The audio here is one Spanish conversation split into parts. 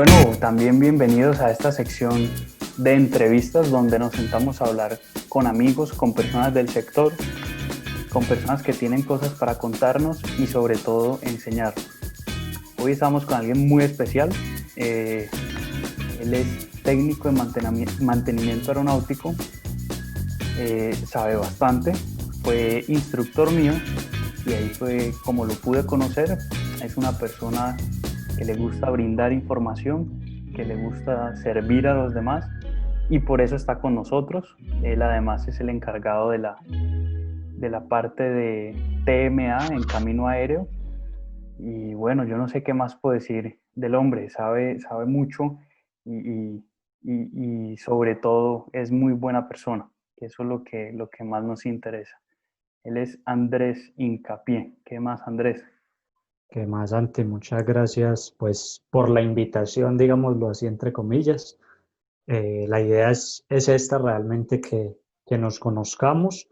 Bueno, también bienvenidos a esta sección de entrevistas donde nos sentamos a hablar con amigos, con personas del sector, con personas que tienen cosas para contarnos y sobre todo enseñarnos. Hoy estamos con alguien muy especial. Él es técnico de mantenimiento aeronáutico, sabe bastante, fue instructor mío y ahí fue como lo pude conocer. Es una persona que le gusta brindar información, que le gusta servir a los demás y por eso está con nosotros. Él además es el encargado de la parte de TMA en camino aéreo y bueno, yo no sé qué más puedo decir del hombre, sabe mucho y, y sobre todo es muy buena persona, que eso es lo que más nos interesa. Él es Andrés Incapié. ¿Qué más, Andrés? ¿Qué más, Santi? Muchas gracias, pues, por la invitación, digámoslo así, entre comillas. La idea es esta realmente, que nos conozcamos,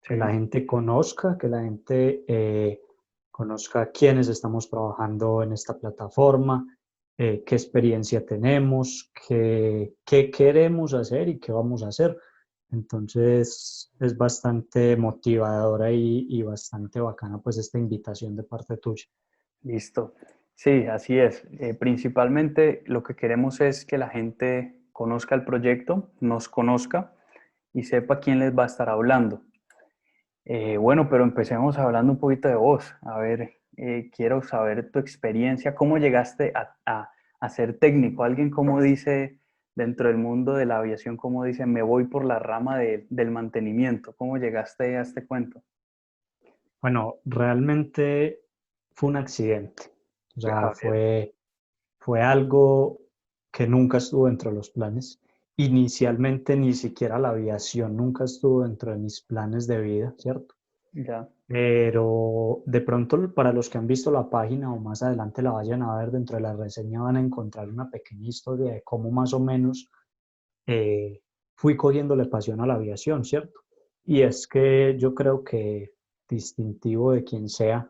que la Sí, gente conozca, que la gente conozca quiénes estamos trabajando en esta plataforma, qué experiencia tenemos, qué queremos hacer y qué vamos a hacer. Entonces, es bastante motivadora y bastante bacana, pues, esta invitación de parte tuya. listo. Sí, así es. Principalmente lo que queremos es que la gente conozca el proyecto, nos conozca y sepa quién les va a estar hablando. Bueno, pero empecemos hablando un poquito de vos. A ver, quiero saber tu experiencia. ¿Cómo llegaste a ser técnico? Alguien como dice dentro del mundo de la aviación, como dice, me voy por la rama del mantenimiento. ¿Cómo llegaste a este cuento? Bueno, realmente fue un accidente. O sea, A ver, fue algo que nunca estuvo dentro de los planes. Inicialmente ni siquiera la aviación nunca estuvo dentro de mis planes de vida, ¿cierto? ya, Pero de pronto para los que han visto la página o más adelante la vayan a ver dentro de la reseña van a encontrar una pequeña historia de cómo más o menos eh, fui cogiéndole pasión a la aviación, ¿cierto? Y es que yo creo que distintivo de quien sea,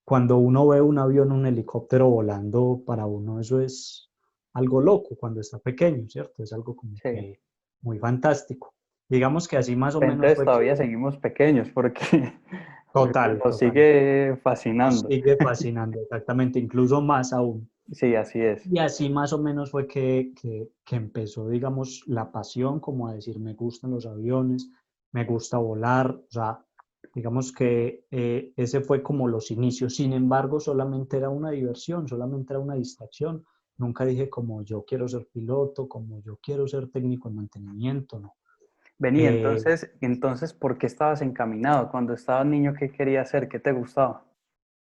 cuando uno ve un avión, un helicóptero volando, para uno eso es algo loco cuando está pequeño, ¿cierto? Es algo como sí. que muy fantástico. Digamos que así más o menos Entonces fue que, todavía seguimos pequeños porque, porque total, nos total, sigue nos fascinando. sigue fascinando, exactamente, incluso más aún. Sí, así es. Y así más o menos fue que empezó, digamos, la pasión, como a decir, me gustan los aviones, me gusta volar, o sea, digamos que ese fue como los inicios. Sin embargo, solamente era una diversión, solamente era una distracción. Nunca dije como yo quiero ser piloto, como yo quiero ser técnico en mantenimiento, no. Vení, Eh, entonces, ¿por qué estabas encaminado? Cuando estabas niño, ¿qué querías hacer? ¿Qué te gustaba?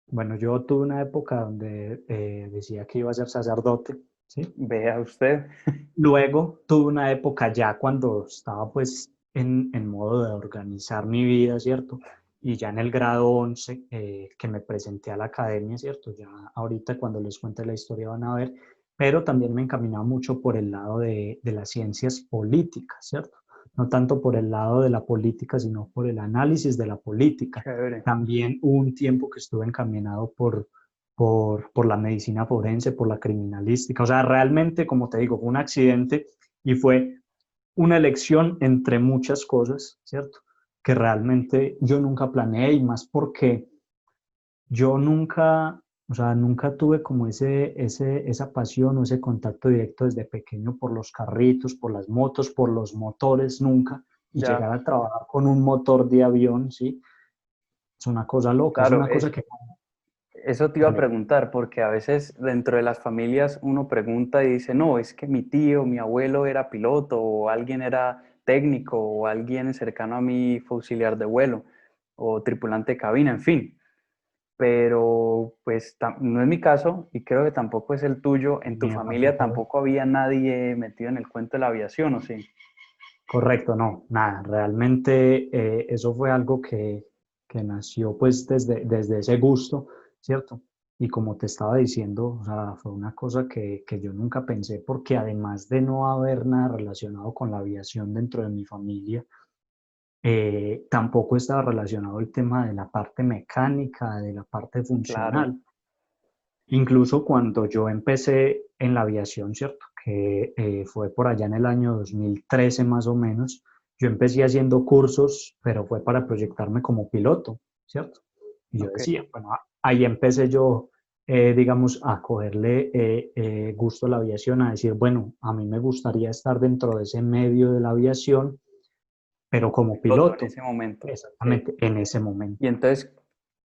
bueno, yo tuve una época donde decía que iba a ser sacerdote, ¿sí? Vea usted. Luego tuve una época ya cuando estaba pues en modo de organizar mi vida, ¿cierto? Y ya en el grado 11 que me presenté a la academia, ¿cierto? Ya ahorita cuando les cuente la historia van a ver, pero también me encaminaba mucho por el lado de las ciencias políticas, ¿cierto? No tanto por el lado de la política, sino por el análisis de la política. Chévere. También hubo un tiempo que estuve encaminado por la medicina forense, por la criminalística. O sea, realmente, como te digo, fue un accidente y fue una elección entre muchas cosas, ¿cierto? Que realmente yo nunca planeé y más porque yo nunca, o sea, nunca tuve como esa pasión o ese contacto directo desde pequeño por los carritos, por las motos, por los motores, nunca. Y Ya, llegar a trabajar con un motor de avión, ¿sí? Es una cosa loca, es claro, una cosa que... eso te iba a Dale. preguntar, porque a veces dentro de las familias uno pregunta y dice, no, es que mi tío, mi abuelo era piloto, o alguien era técnico, o alguien cercano a mí fue auxiliar de vuelo, o tripulante de cabina, en fin. Pero pues no es mi caso y creo que tampoco es el tuyo. En tu Mío familia tampoco. tampoco había nadie metido en el cuento de la aviación, ¿o sí? Correcto, no, nada, realmente eso fue algo que nació pues desde ese gusto, ¿cierto? Y como te estaba diciendo, o sea, fue una cosa que yo nunca pensé porque además de no haber nada relacionado con la aviación dentro de mi familia, tampoco estaba relacionado el tema de la parte mecánica, de la parte Claro. funcional. incluso cuando yo empecé en la aviación, ¿cierto? Que fue por allá en el año 2013 más o menos, yo empecé haciendo cursos, pero fue para proyectarme como piloto, ¿cierto? Y yo Ok. decía, bueno, ahí empecé yo, digamos, a cogerle gusto a la aviación, a decir, bueno, a mí me gustaría estar dentro de ese medio de la aviación, pero Como como piloto en piloto, ese momento. Sí. exactamente en ese momento. Y entonces,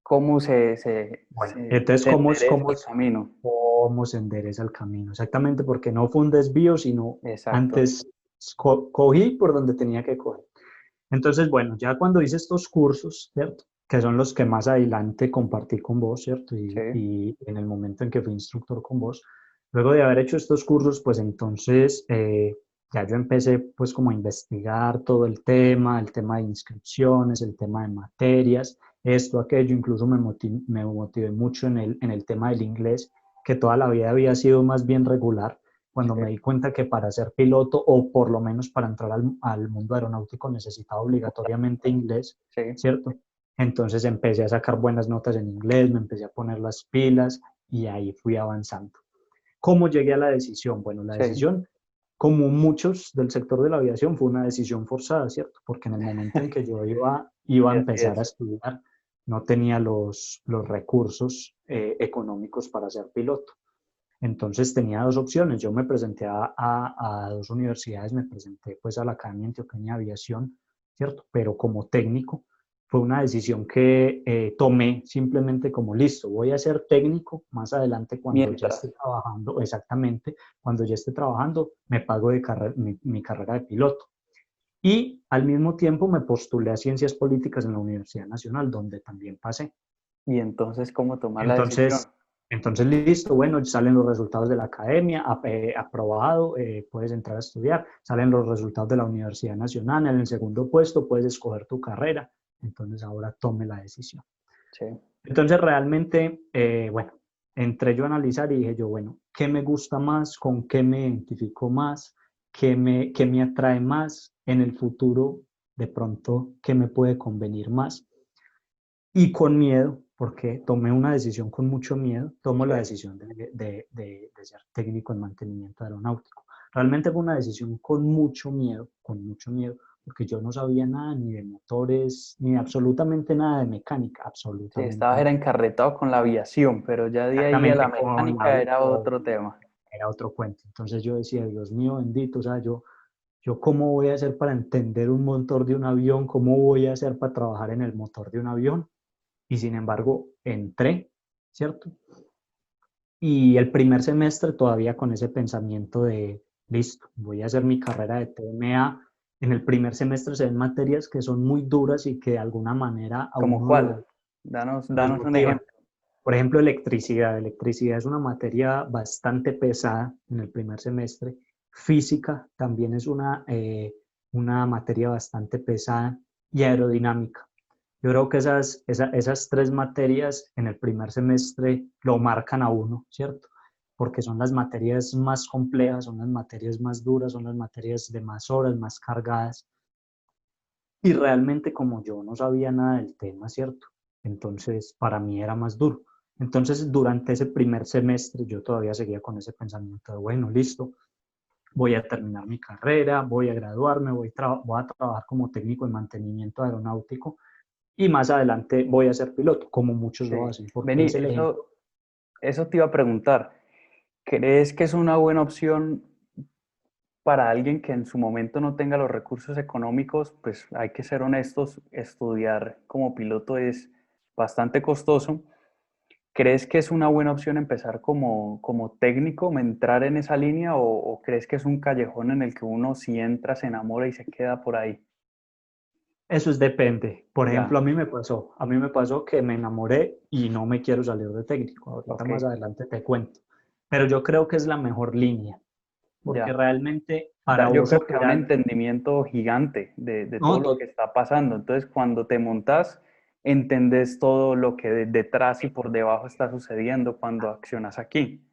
¿cómo Bueno, entonces, se endereza el es, camino? cómo se endereza el camino? Exactamente, porque no fue un desvío, sino Exacto. antes cogí por donde tenía que coger. Entonces, bueno, ya cuando hice estos cursos, ¿cierto? Que son los que más adelante compartí con vos, ¿cierto? Sí, Y en el momento en que fui instructor con vos, luego de haber hecho estos cursos, pues entonces ya yo empecé pues como a investigar todo el tema de inscripciones, el tema de materias, esto, aquello, incluso me motivé mucho en el tema del inglés, que toda la vida había sido más bien regular, cuando sí, me di cuenta que para ser piloto o por lo menos para entrar al mundo aeronáutico necesitaba obligatoriamente inglés, sí. ¿cierto? Entonces empecé a sacar buenas notas en inglés, me empecé a poner las pilas y ahí fui avanzando. ¿Cómo llegué a la decisión? Bueno, la Sí. decisión, como muchos del sector de la aviación, fue una decisión forzada, ¿cierto? Porque en el momento en que yo iba a Y así empezar a es. estudiar, no tenía los recursos económicos para ser piloto. Entonces tenía dos opciones. Yo me presenté a dos universidades, me presenté pues a la Academia Antioqueña de Aviación, ¿cierto? Pero como técnico fue una decisión que tomé simplemente como listo, voy a ser técnico más adelante cuando ya esté Mientras. trabajando, exactamente, cuando ya esté trabajando, me pago de mi carrera de piloto. Y al mismo tiempo me postulé a Ciencias Políticas en la Universidad Nacional, donde también pasé. Y entonces, ¿cómo tomar la decisión? Entonces, entonces, listo, bueno, salen los resultados de la academia, aprobado, puedes entrar a estudiar, salen los resultados de la Universidad Nacional, en el segundo puesto puedes escoger tu carrera, entonces ahora tome la decisión. Sí. Entonces, realmente, bueno, entré yo a analizar y dije yo, bueno, ¿qué me gusta más? ¿Con qué me identifico más? Qué me atrae más en el futuro? De pronto, ¿qué me puede convenir más? Y con miedo, porque tomé una decisión con mucho miedo, tomo Sí. la decisión de ser técnico en mantenimiento aeronáutico. Realmente fue una decisión con mucho miedo, porque yo no sabía nada ni de motores, ni absolutamente nada de mecánica, Sí, absolutamente estabas era nada. encarretado con la aviación, pero ya de ahí a la Exactamente, mecánica era otro tema. era otro cuento. Entonces yo decía, Dios mío bendito, o sea, yo cómo voy a hacer para entender un motor de un avión, cómo voy a hacer para trabajar en el motor de un avión. Y sin embargo, entré, ¿cierto? Y el primer semestre todavía con ese pensamiento de, listo, voy a hacer mi carrera de TMA. En el primer semestre se ven materias que son muy duras y que de alguna manera a ¿Cómo uno cuál? Danos, lo danos un desmotivan. ejemplo. Por ejemplo, electricidad. Electricidad es una materia bastante pesada en el primer semestre. Física también es una materia bastante pesada y aerodinámica. Yo creo que esas tres materias en el primer semestre lo marcan a uno, ¿cierto? Porque son las materias más complejas, son las materias más duras, son las materias de más horas, más cargadas. Y realmente como yo no sabía nada del tema, ¿cierto? Entonces para mí era más duro. Entonces durante ese primer semestre yo todavía seguía con ese pensamiento de, bueno, listo, voy a terminar mi carrera, voy a graduarme, voy a trabajar como técnico en mantenimiento aeronáutico y más adelante voy a ser piloto, como muchos lo Sí. hacen, porque Vení, es el ejemplo. eso te iba a preguntar. ¿Crees que es una buena opción para alguien que en su momento no tenga los recursos económicos? Pues hay que ser honestos, estudiar como piloto es bastante costoso. ¿Crees que es una buena opción empezar como técnico, entrar en esa línea o crees que es un callejón en el que uno si entra se enamora y se queda por ahí? Eso es depende. Por ejemplo, Ya, a mí me pasó que me enamoré y no me quiero salir de técnico. Ahorita ok, más adelante te cuento. Pero yo creo que es la mejor línea, porque ya. realmente para Yo vos creo que da un operar, entendimiento gigante de todo no, lo que está pasando. Entonces, cuando te montas, entendés todo lo que detrás y por debajo está sucediendo cuando accionas aquí.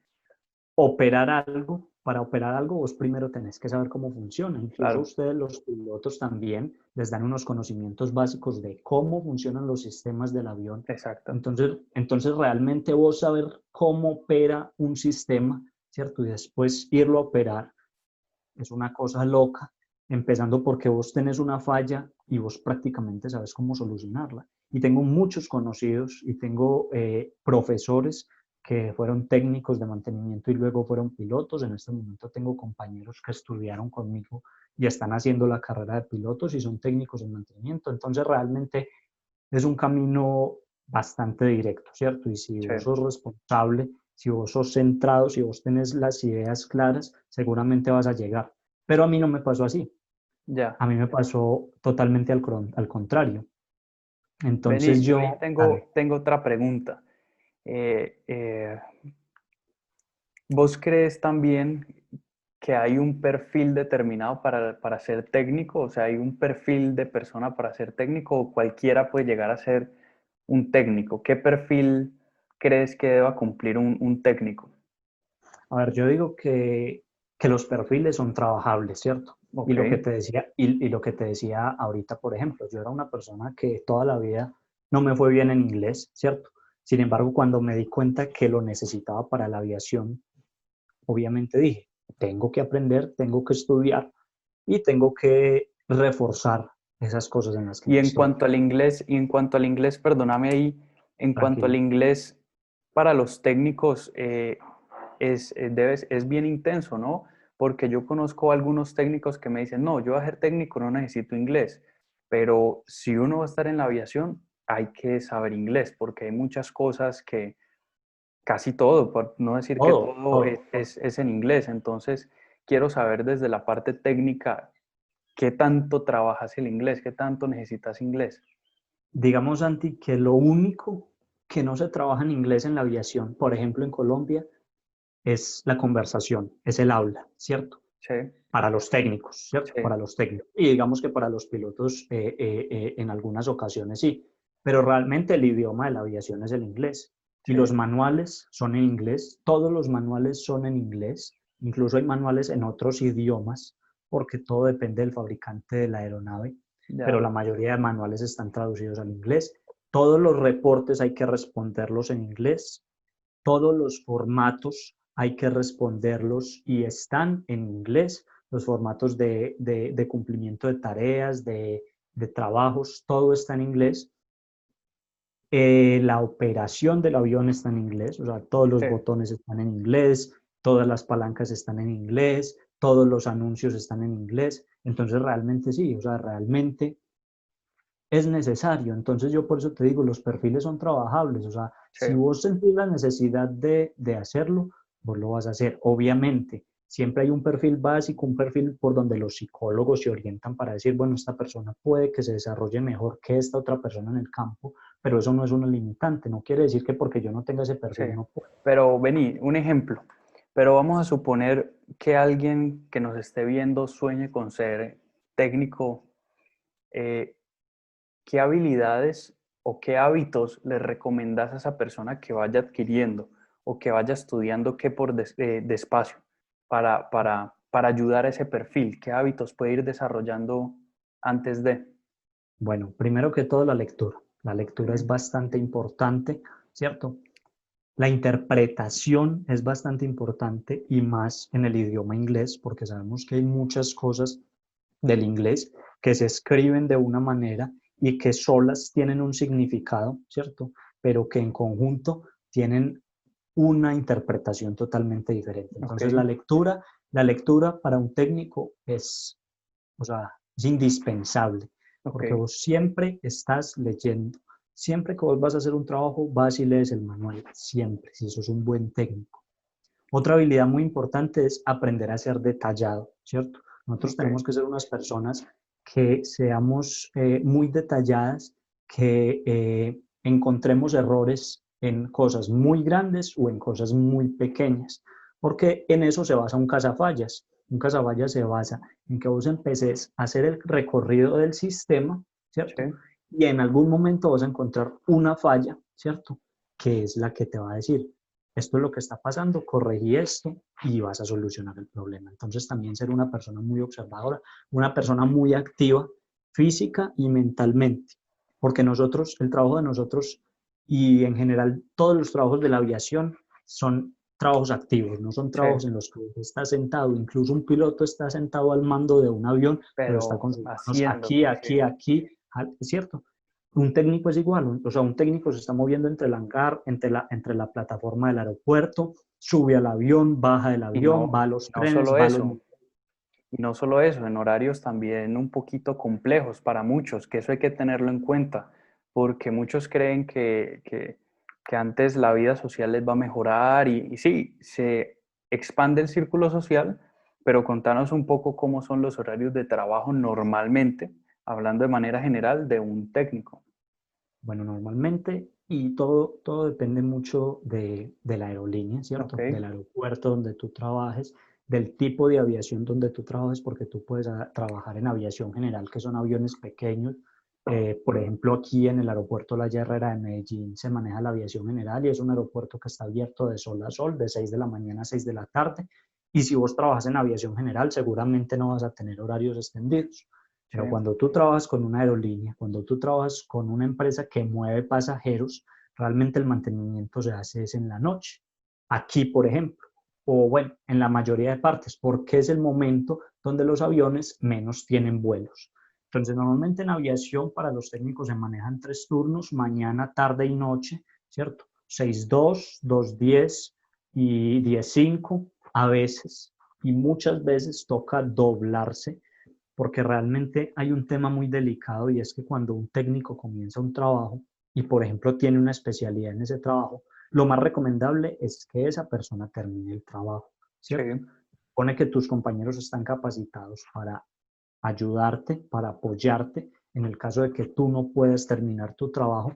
operar algo para operar algo, vos primero tenés que saber cómo funciona. Incluso Claro, ustedes, los pilotos, también les dan unos conocimientos básicos de cómo funcionan los sistemas del avión. exacto. Entonces realmente vos saber cómo opera un sistema, ¿cierto? Y después irlo a operar es una cosa loca, empezando porque vos tenés una falla y vos prácticamente sabes cómo solucionarla. Y tengo muchos conocidos y tengo profesores que fueron técnicos de mantenimiento y luego fueron pilotos. En este momento tengo compañeros que estudiaron conmigo y están haciendo la carrera de pilotos y son técnicos en mantenimiento. Entonces realmente es un camino bastante directo, ¿cierto? Y si Sí, vos sos responsable, si vos sos centrado, si vos tenés las ideas claras, seguramente vas a llegar. Pero a mí no me pasó así. ya. A mí me pasó totalmente al contrario. Entonces Vení, yo ahí yo, dale. tengo otra pregunta. Eh, eh, ¿Vos crees también que hay un perfil determinado para ser técnico? O sea, ¿hay un perfil de persona para ser técnico o cualquiera puede llegar a ser un técnico? ¿Qué perfil crees que deba cumplir un técnico? A ver, yo digo que los perfiles son trabajables, ¿cierto? Y Ok, lo que te decía, y lo que te decía ahorita, por ejemplo, yo era una persona que toda la vida no me fue bien en inglés, ¿cierto? Sin embargo, cuando me di cuenta que lo necesitaba para la aviación, obviamente dije, tengo que aprender, tengo que estudiar y tengo que reforzar esas cosas en las que y no en estoy. cuanto al inglés, perdóname ahí, en cuanto al Tranquilo. inglés, para los técnicos es bien intenso, ¿no? Porque yo conozco algunos técnicos que me dicen, no, yo a ser técnico no necesito inglés, pero si uno va a estar en la aviación, hay que saber inglés, porque hay muchas cosas que, casi todo, por no decir que Todo, todo todo. es en inglés, entonces quiero saber desde la parte técnica qué tanto trabajas el inglés, qué tanto necesitas inglés. Digamos, Santi, que lo único que no se trabaja en inglés en la aviación, por ejemplo, en Colombia, es la conversación, es el habla, ¿cierto? Sí, Para los técnicos, ¿cierto? sí, Para los técnicos. Y digamos que para los pilotos en algunas ocasiones sí, pero realmente el idioma de la aviación es el inglés. Y sí, los manuales son en inglés, todos los manuales son en inglés, incluso hay manuales en otros idiomas, porque todo depende del fabricante de la aeronave, pero ya. la mayoría de manuales están traducidos al inglés. Todos los reportes hay que responderlos en inglés, todos los formatos hay que responderlos y están en inglés, los formatos de cumplimiento de tareas, de trabajos, todo está en inglés. La operación del avión está en inglés, o sea, todos los Sí. botones están en inglés, todas las palancas están en inglés, todos los anuncios están en inglés. Entonces, realmente sí, o sea, realmente es necesario. Entonces yo por eso te digo, los perfiles son trabajables. O sea, Sí, si vos sentís la necesidad de hacerlo, vos lo vas a hacer. Obviamente, siempre hay un perfil básico, un perfil por donde los psicólogos se orientan para decir, bueno, esta persona puede que se desarrolle mejor que esta otra persona en el campo, pero eso no es una limitante. No quiere decir que porque yo no tenga ese sí. perfil no puedo. Pero vení, un ejemplo. Pero vamos a suponer que alguien que nos esté viendo sueñe con ser técnico. eh, ¿Qué habilidades o qué hábitos le recomendás a esa persona que vaya adquiriendo o que vaya estudiando que despacio para ayudar a ese perfil? ¿Qué hábitos puede ir desarrollando antes de? Bueno, primero que todo la lectura. La lectura es Ok, bastante importante, ¿cierto? La interpretación es bastante importante y más en el idioma inglés, porque sabemos que hay muchas cosas del inglés que se escriben de una manera y que solas tienen un significado, ¿cierto? Pero que en conjunto tienen una interpretación totalmente diferente. ok, Entonces, la lectura para un técnico es, o sea, es indispensable, ok, porque vos siempre estás leyendo. Siempre que vos vas a hacer un trabajo, vas y lees el manual, siempre, si sos un buen técnico. Otra habilidad muy importante es aprender a ser detallado, ¿cierto? Nosotros ok. tenemos que ser unas personas que seamos muy detalladas, que encontremos errores en cosas muy grandes o en cosas muy pequeñas, porque en eso se basa un cazafallas. Un cazafallas se basa en que vos empeces a hacer el recorrido del sistema, ¿cierto? Sí, Y en algún momento vas a encontrar una falla, ¿cierto? Que es la que te va a decir, esto es lo que está pasando, corregí esto y vas a solucionar el problema. Entonces también ser una persona muy observadora, una persona muy activa física y mentalmente, porque nosotros, el trabajo de nosotros y en general todos los trabajos de la aviación son trabajos activos, no son Sí, trabajos en los que usted está sentado, incluso un piloto está sentado al mando de un avión, pero está pero con sus manos haciendo, aquí, sí, aquí, aquí, ¿es cierto? Un técnico es igual, o sea, un técnico se está moviendo entre el hangar, entre la plataforma del aeropuerto, sube al avión, baja del y avión, va no, a los no trenes, solo va a los... eso. Y no solo eso, en horarios también un poquito complejos para muchos, que eso hay que tenerlo en cuenta, porque muchos creen que antes la vida social les va a mejorar y sí, se expande el círculo social, pero contanos un poco cómo son los horarios de trabajo normalmente, hablando de manera general de un técnico. Bueno, normalmente, y todo depende mucho de la aerolínea, Ok, ¿cierto? Del aeropuerto donde tú trabajes, del tipo de aviación donde tú trabajes, porque tú puedes trabajar en aviación general, que son aviones pequeños. Por ejemplo, aquí en el aeropuerto La Herrera de Medellín se maneja la aviación general y es un aeropuerto que está abierto de sol a sol, de 6 de la mañana a 6 de la tarde. Y si vos trabajas en aviación general, seguramente no vas a tener horarios extendidos. sí, Pero cuando tú trabajas con una aerolínea, cuando tú trabajas con una empresa que mueve pasajeros, realmente el mantenimiento se hace es en la noche. Aquí, por ejemplo, o bueno, en la mayoría de partes, porque es el momento donde los aviones menos tienen vuelos. Entonces, normalmente en aviación para los técnicos se manejan 3 turnos, mañana, tarde y noche, ¿cierto? 6-2, 2-10 y 10-5 a veces, y muchas veces toca doblarse porque realmente hay un tema muy delicado y es que cuando un técnico comienza un trabajo y, por ejemplo, tiene una especialidad en ese trabajo, lo más recomendable es que esa persona termine el trabajo, sí, ¿cierto? Pone que tus compañeros están capacitados para ayudarte, para apoyarte en el caso de que tú no puedas terminar tu trabajo,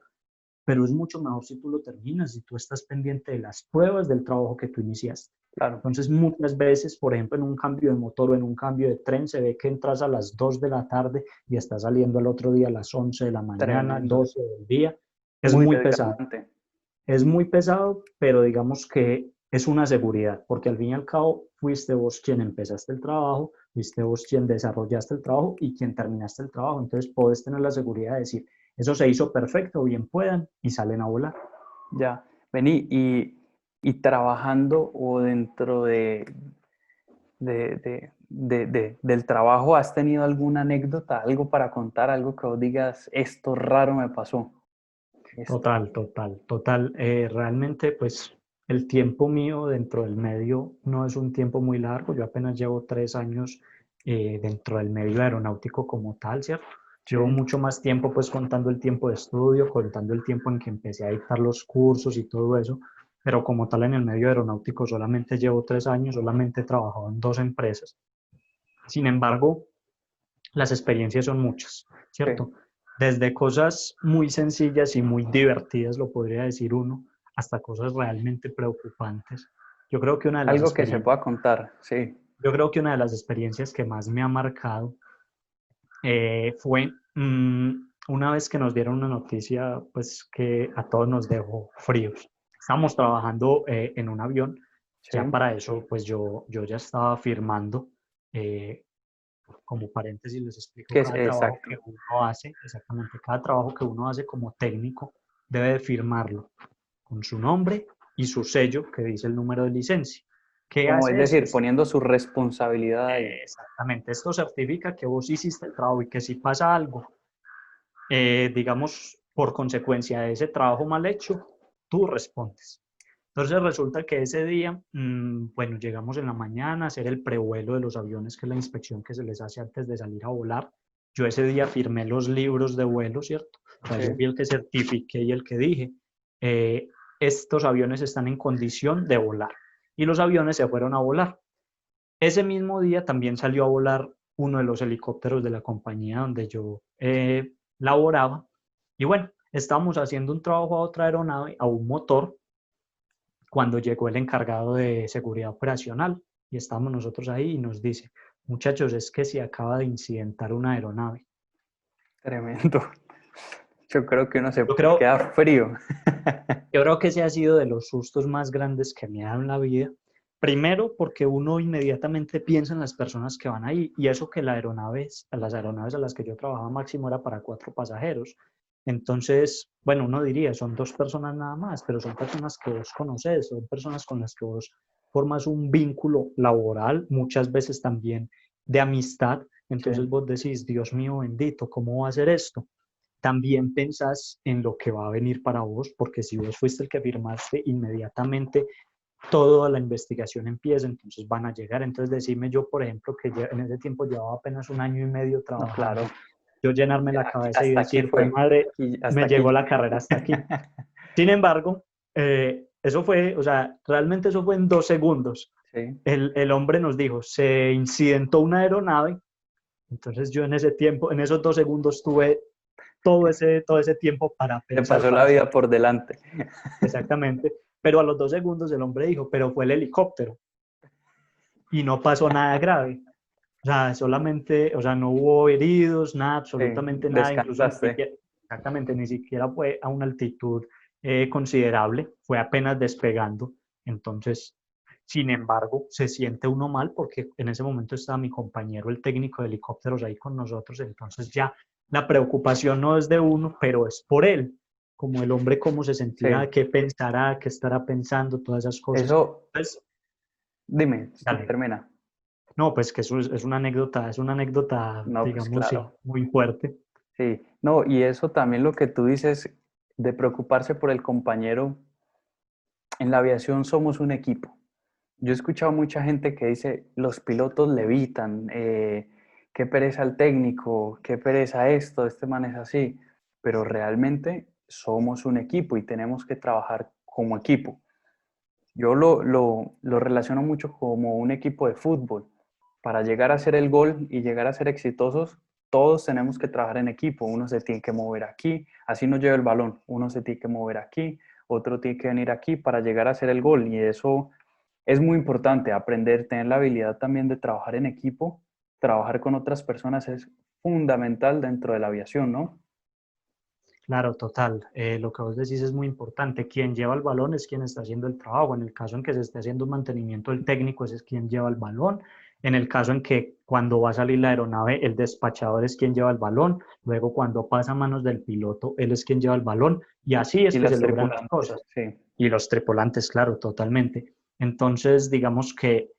pero es mucho mejor si tú lo terminas, si tú estás pendiente de las pruebas del trabajo que tú iniciaste. claro, Entonces, muchas veces, por ejemplo, en un cambio de motor o en un cambio de tren, se ve que entras a las 2 de la tarde y estás saliendo el otro día a las 11 de la mañana, tremendo, 12 del día. Es muy muy pesado. desgastante, Es muy pesado, pero digamos que es una seguridad, porque al fin y al cabo fuiste vos quien empezaste el trabajo, fuiste vos quien desarrollaste el trabajo y quien terminaste el trabajo. Entonces, podés tener la seguridad de decir, eso se hizo perfecto, bien puedan, y salen a volar. ya. Vení, y trabajando o dentro del trabajo, ¿has tenido alguna anécdota, algo para contar, algo que vos digas, esto raro me pasó? Esto. Total, total, total. Realmente, pues el tiempo mío dentro del medio no es un tiempo muy largo. Yo apenas llevo 3 años dentro del medio aeronáutico como tal, ¿cierto? Sí, Llevo mucho más tiempo, pues contando el tiempo de estudio, contando el tiempo en que empecé a dictar los cursos y todo eso, pero como tal en el medio aeronáutico solamente llevo 3 años, solamente he trabajado en 2 empresas. Sin embargo, las experiencias son muchas, sí. ¿cierto? Desde cosas muy sencillas y muy divertidas, lo podría decir uno, hasta cosas realmente preocupantes. Yo creo que una de las Algo que se experiencias, pueda contar, sí. yo creo que una de las experiencias que más me ha marcado fue una vez que nos dieron una noticia, pues que a todos nos dejó fríos. Estábamos trabajando en un avión, Sí, ya para eso, pues yo ya estaba firmando eh, como paréntesis les explico, que es cada trabajo exacto. que uno hace, exactamente, cada trabajo que uno hace como técnico debe de firmarlo con su nombre y su sello que dice el número de licencia. ¿Qué Como es hace esto? decir, poniendo su responsabilidad ahí. Exactamente, esto certifica que vos hiciste el trabajo y que si pasa algo, digamos, por consecuencia de ese trabajo mal hecho, tú respondes. Entonces resulta que ese día, bueno, llegamos en la mañana a hacer el prevuelo de los aviones, que es la inspección que se les hace antes de salir a volar. Yo ese día firmé los libros de vuelo, ¿cierto? O sea, Sí, yo fui el que certifiqué y el que dije, eh, estos aviones están en condición de volar. Y los aviones se fueron a volar. Ese mismo día también salió a volar uno de los helicópteros de la compañía donde yo laboraba. Y bueno, estábamos haciendo un trabajo a otra aeronave, a un motor, cuando llegó el encargado de seguridad operacional y estábamos nosotros ahí y nos dice, muchachos, es que se acaba de incidentar una aeronave. tremendo. Yo creo que uno se Yo creo, queda frío. yo creo que ese ha sido de los sustos más grandes que me ha dado en la vida. Primero, porque uno inmediatamente piensa en las personas que van ahí, y eso que las aeronaves a las que yo trabajaba máximo era para 4 pasajeros. Entonces, bueno, uno diría, son 2 personas nada más, pero son personas que vos conoces, son personas con las que vos formas un vínculo laboral, muchas veces también de amistad. Sí, Entonces vos decís, Dios mío bendito, ¿cómo va a ser esto? También pensás en lo que va a venir para vos, porque si vos fuiste el que firmaste, inmediatamente toda la investigación empieza, entonces van a llegar. Entonces decime yo, por ejemplo, que en ese tiempo llevaba apenas 1 año y medio no, claro. trabajando, yo llenarme la cabeza y Hasta aquí decir, pues fue. madre, Hasta me aquí llegó la llegué. carrera hasta aquí. Sin embargo, eso fue, o sea, realmente eso fue en 2 segundos. Sí. El hombre nos dijo, se incidentó una aeronave, entonces yo en ese tiempo, en esos 2 segundos tuve todo ese tiempo para Te pensar, pasó para la hacer vida por delante. exactamente, pero a los 2 segundos el hombre dijo, pero fue el helicóptero y no pasó nada grave. O sea, solamente, o sea, no hubo heridos, nada, Sí, absolutamente nada, incluso ni descansaste. siquiera, exactamente, ni siquiera fue a una altitud considerable, fue apenas despegando. Entonces, sin embargo, se siente uno mal porque en ese momento estaba mi compañero, el técnico de helicópteros, ahí con nosotros, entonces ya la preocupación no es de uno, pero es por él, como el hombre, cómo se sentirá, Sí. qué pensará, qué estará pensando, todas esas cosas. Eso, Entonces, dime, dale. termina. No, pues que eso es una anécdota, No, pues digamos, sí, claro. muy fuerte. Sí. No, y eso también lo que tú dices de preocuparse por el compañero. En la aviación somos un equipo. Yo he escuchado mucha gente que dice, los pilotos levitan, qué pereza el técnico, qué pereza esto, este man es así, pero realmente somos un equipo y tenemos que trabajar como equipo. Yo lo relaciono mucho como un equipo de fútbol. Para llegar a hacer el gol y llegar a ser exitosos, todos tenemos que trabajar en equipo. Uno se tiene que mover aquí, así no lleva el balón. Uno se tiene que mover aquí, otro tiene que venir aquí para llegar a hacer el gol. Y eso es muy importante, aprender, tener la habilidad también de trabajar en equipo, trabajar con otras personas es fundamental dentro de la aviación, ¿no? Claro, total. Lo que vos decís es muy importante. Quien lleva el balón es quien está haciendo el trabajo. En el caso en que se esté haciendo un mantenimiento, el técnico ese es quien lleva el balón. En el caso en que cuando va a salir la aeronave, el despachador es quien lleva el balón. Luego, cuando pasa a manos del piloto, él es quien lleva el balón. Y así es Y que se las logran las tripulantes, cosas. sí, Y los tripulantes, claro, totalmente. Entonces, digamos que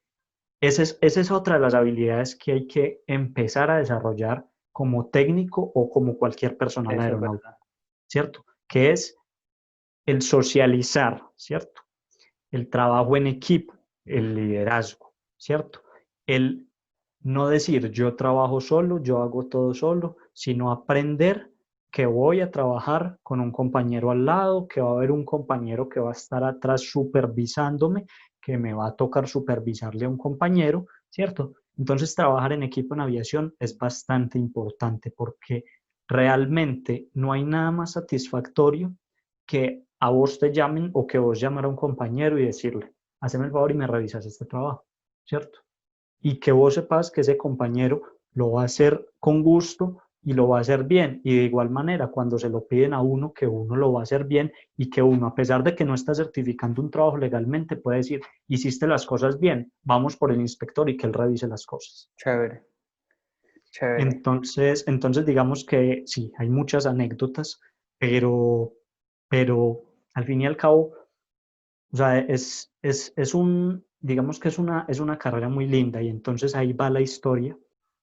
esa es otra de las habilidades que hay que empezar a desarrollar como técnico o como cualquier personal eso es aeronáutico, verdad. ¿cierto? Que es el socializar, ¿cierto? El trabajo en equipo, el liderazgo, ¿cierto? El no decir yo trabajo solo, yo hago todo solo, sino aprender que voy a trabajar con un compañero al lado, que va a haber un compañero que va a estar atrás supervisándome, que me va a tocar supervisarle a un compañero, ¿cierto? Entonces trabajar en equipo en aviación es bastante importante porque realmente no hay nada más satisfactorio que a vos te llamen o que vos llamar a un compañero y decirle, haceme el favor y me revisas este trabajo, ¿cierto? Y que vos sepas que ese compañero lo va a hacer con gusto y lo va a hacer bien. Y de igual manera, cuando se lo piden a uno, que uno lo va a hacer bien y que uno, a pesar de que no está certificando un trabajo legalmente, puede decir, hiciste las cosas bien, vamos por el inspector y que él revise las cosas. Chévere, chévere. Entonces digamos que sí, hay muchas anécdotas, pero, pero al fin y al cabo, o sea, digamos que es una carrera muy linda y entonces ahí va la historia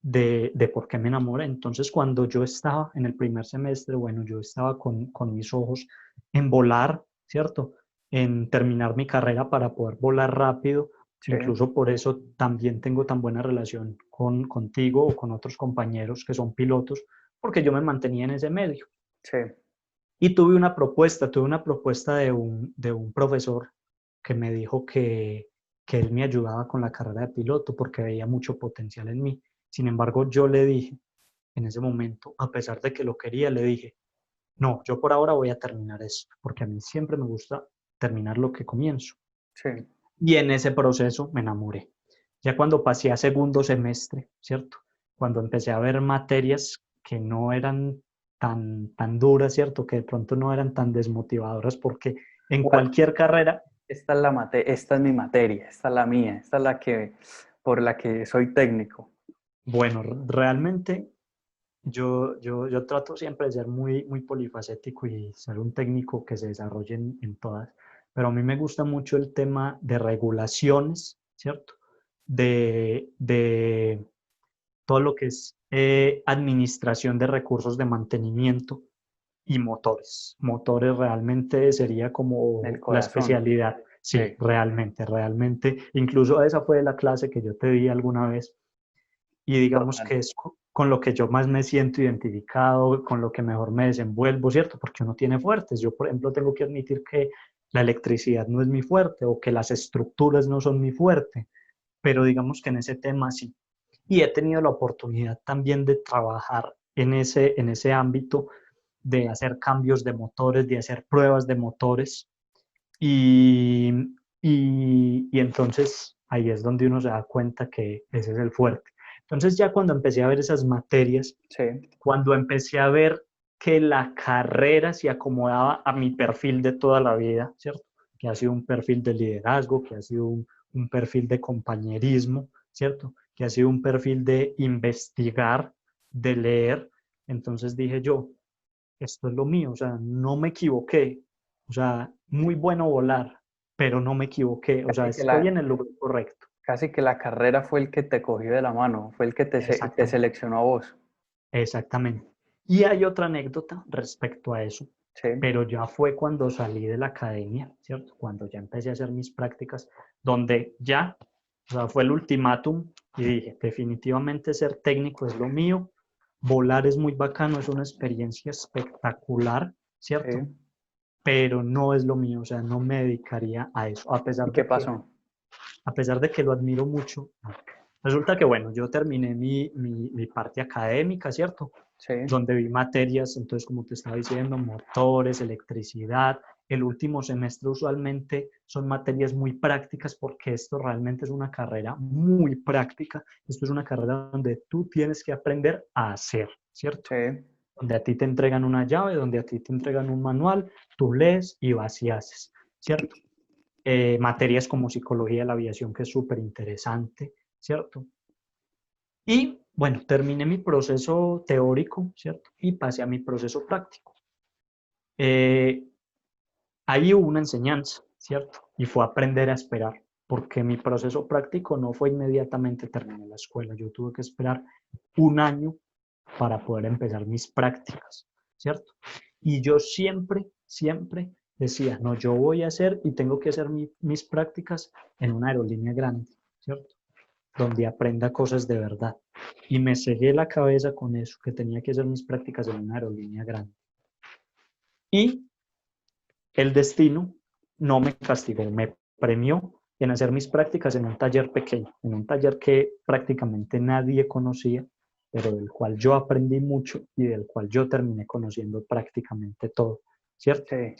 de por qué me enamoré. Entonces, cuando yo estaba en el primer semestre, bueno, yo estaba con mis ojos en volar, ¿cierto? En terminar mi carrera para poder volar rápido. Sí, Incluso por eso también tengo tan buena relación contigo o con otros compañeros que son pilotos, porque yo me mantenía en ese medio. sí, Y tuve una propuesta de un profesor que me dijo que él me ayudaba con la carrera de piloto porque veía mucho potencial en mí. Sin embargo, yo le dije en ese momento, a pesar de que lo quería, le dije, no, yo por ahora voy a terminar esto, porque a mí siempre me gusta terminar lo que comienzo. sí, Y en ese proceso me enamoré. Ya cuando pasé a segundo semestre, ¿cierto? Cuando empecé a ver materias que no eran tan duras, ¿cierto? Que de pronto no eran tan desmotivadoras porque en ¿Cuál? cualquier carrera, Esta es esta es mi materia, esta es la mía, esta es la que, por la que soy técnico. bueno, realmente yo trato siempre de ser muy polifacético y ser un técnico que se desarrolle en todas, pero a mí me gusta mucho el tema de regulaciones, ¿cierto? De todo lo que es administración de recursos de mantenimiento y motores. Motores realmente sería El como la corazón. especialidad. Sí, Sí, realmente. Incluso esa fue la clase que yo te di alguna vez y digamos total. que es con lo que yo más me siento identificado, con lo que mejor me desenvuelvo, ¿cierto? Porque uno tiene fuertes. Yo, por ejemplo, tengo que admitir que la electricidad no es mi fuerte o que las estructuras no son mi fuerte, pero digamos que en ese tema sí. Y he tenido la oportunidad también de trabajar en ese ámbito, de hacer cambios de motores, de hacer pruebas de motores. Y, y entonces ahí es donde uno se da cuenta que ese es el fuerte. Entonces ya cuando empecé a ver esas materias, Sí, cuando empecé a ver que la carrera se acomodaba a mi perfil de toda la vida, ¿cierto? Que ha sido un perfil de liderazgo, que ha sido un perfil de compañerismo, ¿cierto? Que ha sido un perfil de investigar, de leer. Entonces dije yo, esto es lo mío, o sea, no me equivoqué, o sea, muy bueno volar, pero no me equivoqué, o sea, casi que estoy en el lugar correcto. casi que la carrera fue el que te cogió de la mano, fue el que te Exactamente, seleccionó a vos. exactamente. Y hay otra anécdota respecto a eso, Sí, pero ya fue cuando salí de la academia, ¿cierto? Cuando ya empecé a hacer mis prácticas, donde ya, o sea, fue el ultimátum y dije, definitivamente ser técnico es lo mío, volar es muy bacano, es una experiencia espectacular, ¿cierto? sí. Pero no es lo mío, o sea, no me dedicaría a eso, ¿Y qué pasó? a pesar de que lo admiro mucho. No. Resulta que, bueno, yo terminé mi parte académica, ¿cierto? Sí, Donde vi materias, entonces, como te estaba diciendo, motores, electricidad. El último semestre usualmente son materias muy prácticas porque esto realmente es una carrera muy práctica. Esto es una carrera donde tú tienes que aprender a hacer, ¿cierto? sí, Donde a ti te entregan una llave, donde a ti te entregan un manual, tú lees y vas y haces, ¿cierto? Materias como psicología de la aviación, que es súper interesante, ¿cierto? Y bueno, terminé mi proceso teórico, ¿cierto? Y pasé a mi proceso práctico. Eh, Ahí hubo una enseñanza, ¿cierto? Y fue aprender a esperar, porque mi proceso práctico no fue inmediatamente terminar la escuela. Yo tuve que esperar un año para poder empezar mis prácticas, ¿cierto? Y yo siempre decía, no, yo voy a hacer y tengo que hacer mis prácticas en una aerolínea grande, ¿cierto? Donde aprenda cosas de verdad. Y me cegué la cabeza con eso, que tenía que hacer mis prácticas en una aerolínea grande. Y el destino no me castigó, me premió en hacer mis prácticas en un taller pequeño, en un taller que prácticamente nadie conocía, pero del cual yo aprendí mucho y del cual yo terminé conociendo prácticamente todo, ¿cierto? sí,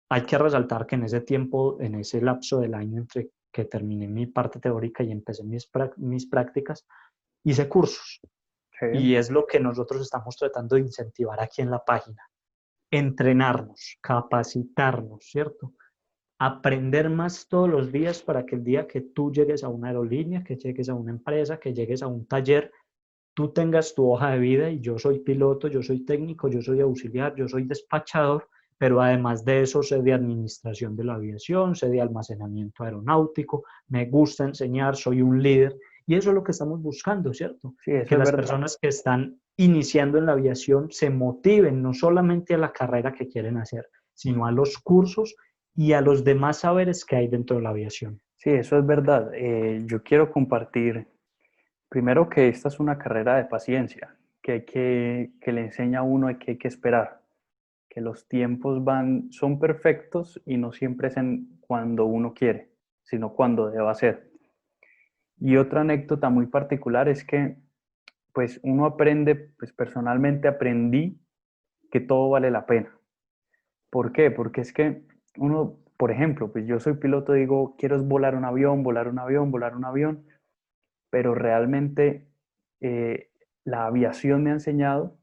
Hay que resaltar que en ese tiempo, en ese lapso del año entre que terminé mi parte teórica y empecé mis prácticas, hice cursos. sí. Y es lo que nosotros estamos tratando de incentivar aquí en la página. Entrenarnos, capacitarnos, ¿cierto? Aprender más todos los días para que el día que tú llegues a una aerolínea, que llegues a una empresa, que llegues a un taller, tú tengas tu hoja de vida y yo soy piloto, yo soy técnico, yo soy auxiliar, yo soy despachador, pero además de eso sé de administración de la aviación, sé de almacenamiento aeronáutico, me gusta enseñar, soy un líder y eso es lo que estamos buscando, ¿cierto? Sí, eso Que es las verdad. personas que están iniciando en la aviación se motiven no solamente a la carrera que quieren hacer, sino a los cursos y a los demás saberes que hay dentro de la aviación. Sí, eso es verdad. Yo quiero compartir, primero que esta es una carrera de paciencia, que le enseña a uno que hay que esperar, que los tiempos son perfectos y no siempre es cuando uno quiere, sino cuando deba ser. Y otra anécdota muy particular es que, pues uno aprende, pues personalmente aprendí que todo vale la pena. ¿Por qué? Porque es que uno, por ejemplo, pues yo soy piloto, digo, quiero es volar un avión, volar un avión, volar un avión, pero realmente la aviación me ha enseñado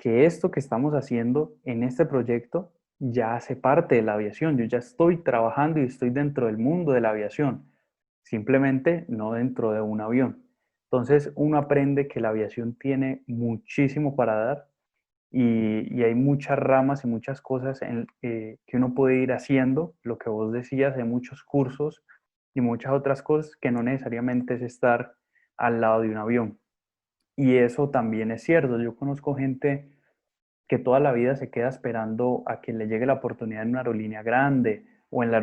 que esto que estamos haciendo en este proyecto ya hace parte de la aviación. Yo ya estoy trabajando y estoy dentro del mundo de la aviación, simplemente no dentro de un avión. Entonces uno aprende que la aviación tiene muchísimo para dar y hay muchas ramas y muchas cosas que uno puede ir haciendo. Lo que vos decías, hay muchos cursos y muchas otras cosas que no necesariamente es estar al lado de un avión. Y eso también es cierto. Yo conozco gente que toda la vida se queda esperando a que le llegue la oportunidad en una aerolínea grande o en la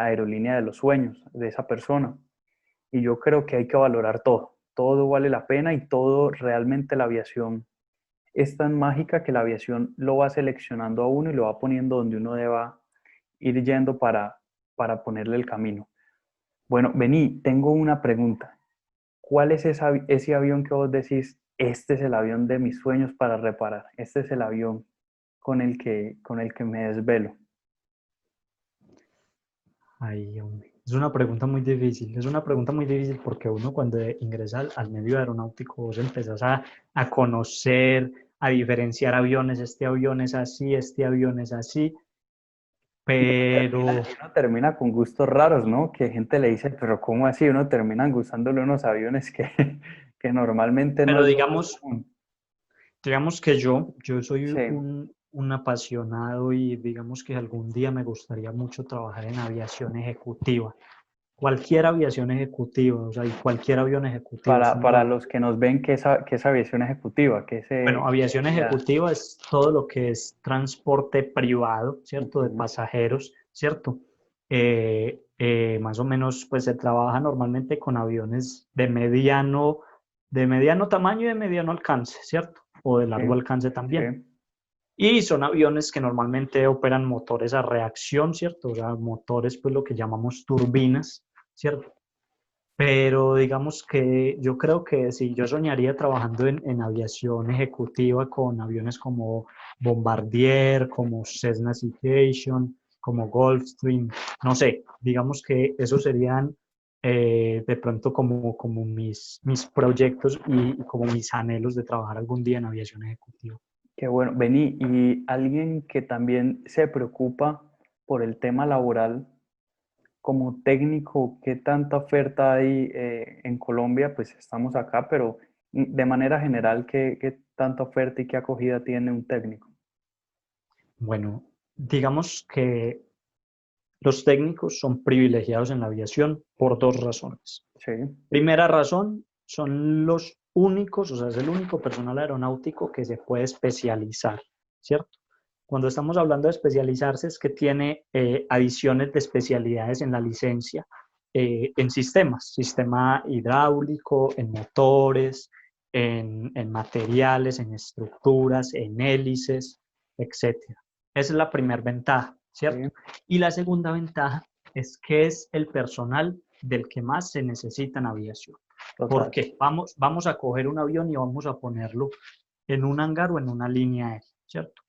aerolínea de los sueños de esa persona. Y yo creo que hay que valorar todo. Todo vale la pena y todo realmente la aviación es tan mágica que la aviación lo va seleccionando a uno y lo va poniendo donde uno deba ir yendo para ponerle el camino. Bueno, vení, tengo una pregunta. ¿Cuál es ese avión que vos decís, este es el avión de mis sueños para reparar? Este es el avión con el que me desvelo. Ay, hombre. Es una pregunta muy difícil. Es una pregunta muy difícil porque uno cuando ingresa al medio aeronáutico, vos empezás a conocer, a diferenciar aviones. Este avión es así, este avión es así. Pero, Uno termina con gustos raros, ¿no? Que gente le dice, pero ¿cómo así? Uno termina gustándole unos aviones que, que normalmente no pero es lo más digamos, común. digamos que yo soy Sí. un apasionado y digamos que algún día me gustaría mucho trabajar en aviación ejecutiva. Cualquier aviación ejecutiva, o sea, y cualquier avión ejecutivo. Estamos Para hablando. los que nos ven, qué es aviación ejecutiva? Bueno, ¿Qué aviación sería? ejecutiva es todo lo que es transporte privado, ¿cierto? De Ujú. pasajeros, ¿cierto? Más o menos, pues se trabaja normalmente con aviones de mediano tamaño y de mediano alcance, ¿cierto? O de Sí, largo alcance también. sí. Y son aviones que normalmente operan motores a reacción, ¿cierto? O sea, motores, pues lo que llamamos turbinas, ¿cierto? Pero digamos que yo creo que si yo soñaría trabajando en aviación ejecutiva con aviones como Bombardier, como Cessna Citation, como Gulfstream, no sé, digamos que esos serían de pronto como mis proyectos y como mis anhelos de trabajar algún día en aviación ejecutiva. Qué bueno. Vení, y alguien que también se preocupa por el tema laboral como técnico, ¿qué tanta oferta hay en Colombia? Pues estamos acá, pero de manera general, qué tanta oferta y qué acogida tiene un técnico? Bueno, digamos que los técnicos son privilegiados en la aviación por dos razones. Sí, Primera razón, son los únicos, o sea, es el único personal aeronáutico que se puede especializar, ¿cierto? Cuando estamos hablando de especializarse es que tiene adiciones de especialidades en la licencia, en sistemas, sistema hidráulico, en motores, en materiales, en estructuras, en hélices, etcétera. Esa es la primera ventaja, ¿cierto? sí, Y la segunda ventaja es que es el personal del que más se necesita en aviación. ¿Por total. qué? Vamos a coger un avión y vamos a ponerlo en un hangar o en una línea aérea, ¿cierto?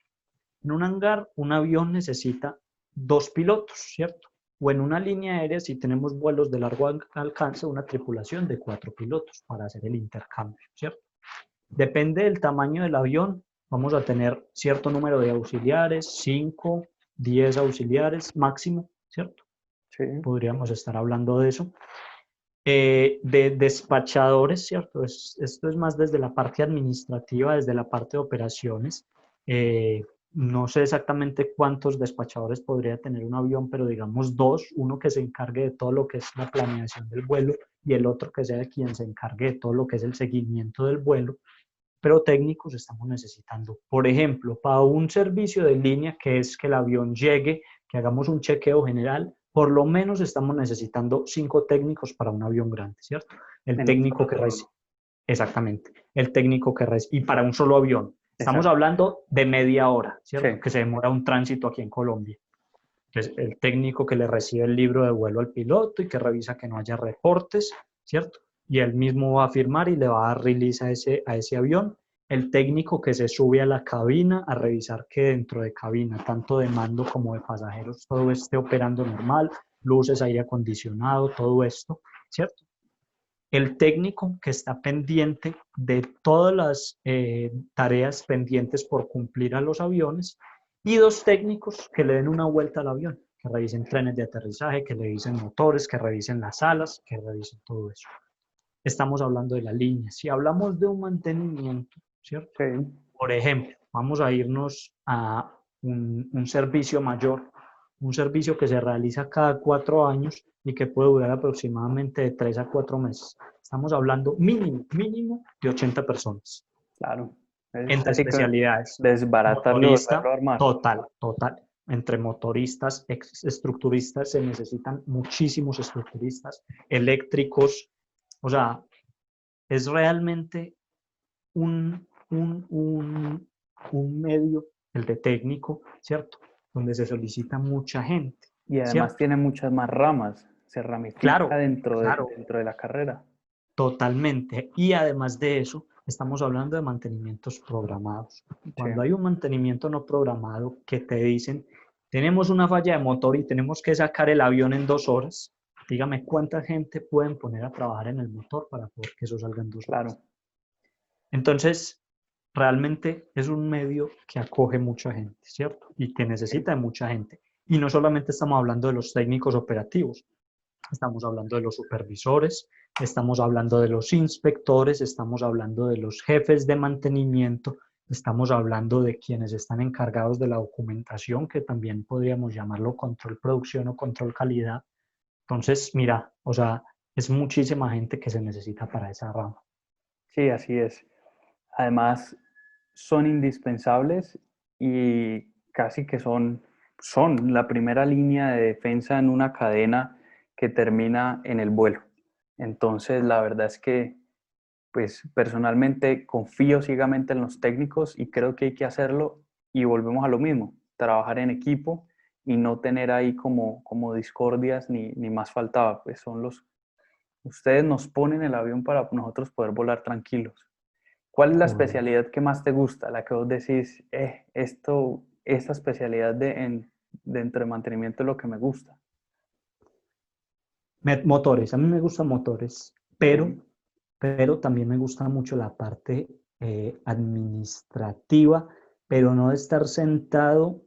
En un hangar, un avión necesita dos pilotos, ¿cierto? O en una línea aérea, si tenemos vuelos de largo alcance, una tripulación de cuatro pilotos para hacer el intercambio, ¿cierto? Depende del tamaño del avión, vamos a tener cierto número de auxiliares, 5, 10 auxiliares máximo, ¿cierto? Sí, Podríamos estar hablando de eso. De despachadores, ¿cierto? Esto es más desde la parte administrativa, desde la parte de operaciones. No sé exactamente cuántos despachadores podría tener un avión, pero digamos dos, uno que se encargue de todo lo que es la planeación del vuelo y el otro que sea quien se encargue de todo lo que es el seguimiento del vuelo, pero técnicos estamos necesitando. Por ejemplo, para un servicio de línea que es que el avión llegue, que hagamos un chequeo general, por lo menos estamos necesitando 5 técnicos para un avión grande, ¿cierto? El en un técnico solo que recibe, turno. exactamente, el técnico que recibe, y para un solo avión. Estamos Exacto. hablando de media hora, Sí, ¿cierto? Que se demora un tránsito aquí en Colombia. Entonces, el técnico que le recibe el libro de vuelo al piloto y que revisa que no haya reportes, ¿cierto? Y él mismo va a firmar y le va a dar release a ese avión. El técnico que se sube a la cabina a revisar que dentro de cabina, tanto de mando como de pasajeros, todo esté operando normal, luces, aire acondicionado, todo esto, ¿cierto? el técnico que está pendiente de todas las tareas pendientes por cumplir a los aviones y 2 técnicos que le den una vuelta al avión, que revisen trenes de aterrizaje, que revisen motores, que revisen las alas, que revisen todo eso. Estamos hablando de la línea. Si hablamos de un mantenimiento, ¿cierto? Sí, Por ejemplo, vamos a irnos a un servicio mayor, un servicio que se realiza cada 4 años y que puede durar aproximadamente de 3 a 4 meses. Estamos hablando mínimo de 80 personas. claro. Es Entre casi que especialidades, desbaratarlo y volverlo motorista, a armar. total. Entre motoristas, estructuristas, se necesitan muchísimos estructuristas, eléctricos. O sea, es realmente un medio, el de técnico, ¿cierto? Donde se solicita mucha gente, Y además ¿cierto? tiene muchas más ramas, se ramifica Claro, claro, dentro de la carrera. totalmente. Y además de eso, estamos hablando de mantenimientos programados. Sí, Cuando hay un mantenimiento no programado que te dicen, tenemos una falla de motor y tenemos que sacar el avión en 2 horas, dígame cuánta gente pueden poner a trabajar en el motor para poder que eso salga en 2 horas. claro. Entonces, realmente es un medio que acoge mucha gente, ¿cierto? Y que Sí. necesita de mucha gente. Y no solamente estamos hablando de los técnicos operativos, estamos hablando de los supervisores, estamos hablando de los inspectores, estamos hablando de los jefes de mantenimiento, estamos hablando de quienes están encargados de la documentación, que también podríamos llamarlo control producción o control calidad. Entonces, mira, o sea, es muchísima gente que se necesita para esa rama. Sí, así es. Además, son indispensables y casi que son la primera línea de defensa en una cadena que termina en el vuelo. Entonces, la verdad es que, pues personalmente confío ciegamente en los técnicos y creo que hay que hacerlo y volvemos a lo mismo, trabajar en equipo y no tener ahí como discordias ni más faltaba, pues ustedes nos ponen el avión para nosotros poder volar tranquilos. ¿Cuál es la Correcto. especialidad que más te gusta? La que vos decís, esta especialidad dentro de mantenimiento es lo que me gusta. Motores, a mí me gustan motores, pero, Sí, pero también me gusta mucho la parte administrativa, pero no de estar sentado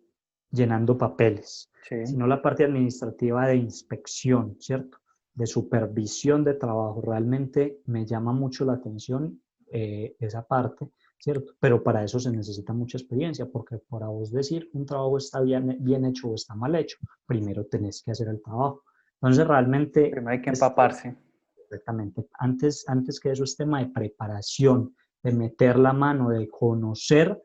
llenando papeles, sí, sino la parte administrativa de inspección, ¿cierto? De supervisión de trabajo. Realmente me llama mucho la atención esa parte, ¿cierto? Pero para eso se necesita mucha experiencia, porque para vos decir un trabajo está bien hecho o está mal hecho, primero tenés que hacer el trabajo. Entonces, realmente, primero hay que empaparse. perfectamente, antes que eso es tema de preparación, de meter la mano, de conocer,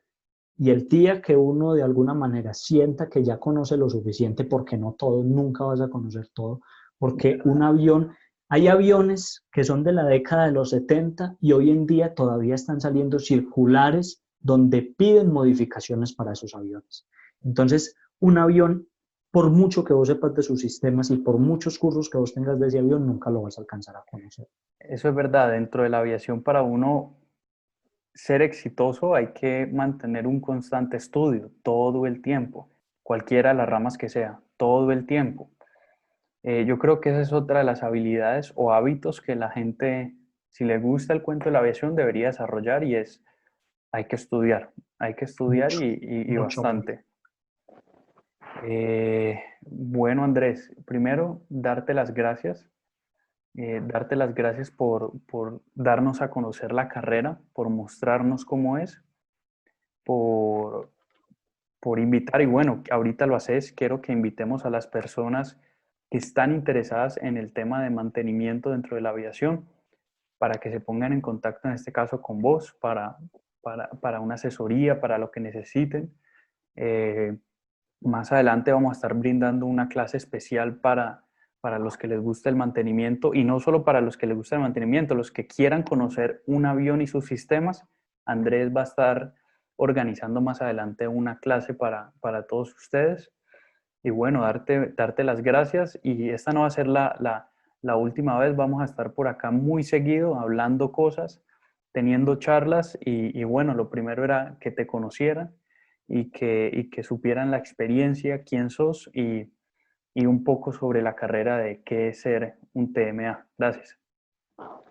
y el día que uno de alguna manera sienta que ya conoce lo suficiente, porque no todo, nunca vas a conocer todo, porque un avión, hay aviones que son de la década de los 70 y hoy en día todavía están saliendo circulares donde piden modificaciones para esos aviones. Entonces, un avión, por mucho que vos sepas de sus sistemas y por muchos cursos que vos tengas de ese avión, nunca lo vas a alcanzar a conocer. Eso es verdad, dentro de la aviación para uno ser exitoso hay que mantener un constante estudio todo el tiempo, cualquiera de las ramas que sea, todo el tiempo. Yo creo que esa es otra de las habilidades o hábitos que la gente, si le gusta el cuento de la aviación, debería desarrollar y es, hay que estudiar Mucho, y mucho, mucho. bastante. Bueno, Andrés, primero, darte las gracias por darnos a conocer la carrera, por mostrarnos cómo es, por, por invitar, y bueno, ahorita lo haces, quiero que invitemos a las personas que están interesadas en el tema de mantenimiento dentro de la aviación para que se pongan en contacto, en este caso, con vos, para una asesoría, para lo que necesiten. Eh, Más adelante vamos a estar brindando una clase especial para los que les gusta el mantenimiento y no solo para los que les gusta el mantenimiento, los que quieran conocer un avión y sus sistemas. Andrés va a estar organizando más adelante una clase para todos ustedes. Y bueno, darte las gracias y esta no va a ser la última vez, vamos a estar por acá muy seguido hablando cosas, teniendo charlas y bueno, lo primero era que te conocieran y que supieran la experiencia, quién sos y un poco sobre la carrera de qué es ser un TMA. Gracias.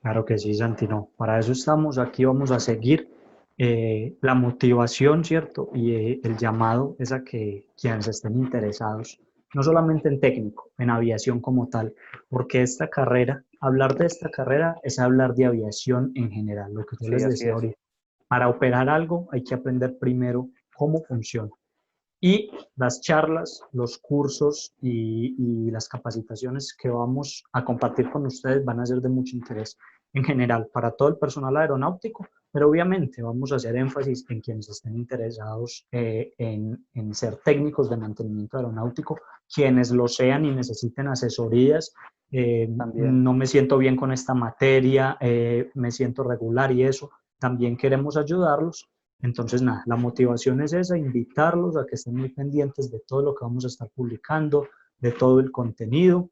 Claro que sí, Santi, no. Para eso estamos aquí, vamos a seguir. La motivación, ¿cierto? Y el llamado es a que quienes estén interesados, no solamente en técnico, en aviación como tal, porque esta carrera, hablar de esta carrera es hablar de aviación en general, lo que yo Sí, les así decía es. ahorita. Para operar algo hay que aprender primero cómo funciona. Y las charlas, los cursos y las capacitaciones que vamos a compartir con ustedes van a ser de mucho interés en general para todo el personal aeronáutico, pero obviamente vamos a hacer énfasis en quienes estén interesados en ser técnicos de mantenimiento aeronáutico, quienes lo sean y necesiten asesorías. También. No me siento bien con esta materia, me siento regular y eso, también queremos ayudarlos. Entonces, nada, la motivación es esa, invitarlos a que estén muy pendientes de todo lo que vamos a estar publicando, de todo el contenido,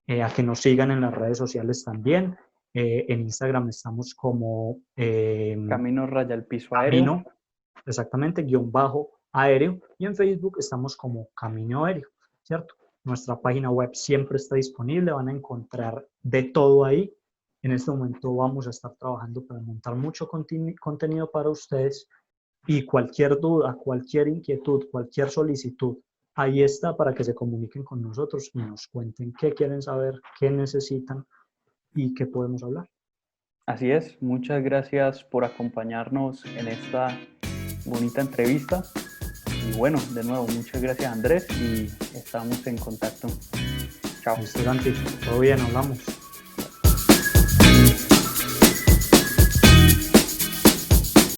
a que nos sigan en las redes sociales también. En Instagram estamos como Camino raya al piso aéreo. Camino, exactamente, guión bajo aéreo, y en Facebook estamos como Camino Aéreo, ¿cierto? Nuestra página web siempre está disponible, van a encontrar de todo ahí. En este momento vamos a estar trabajando para montar mucho contenido para ustedes y cualquier duda, cualquier inquietud, cualquier solicitud, ahí está para que se comuniquen con nosotros y nos cuenten qué quieren saber, qué necesitan y qué podemos hablar. Así es, muchas gracias por acompañarnos en esta bonita entrevista. Y bueno, de nuevo, muchas gracias Andrés y estamos en contacto. Chao. Listo, Santi, todo bien, hablamos.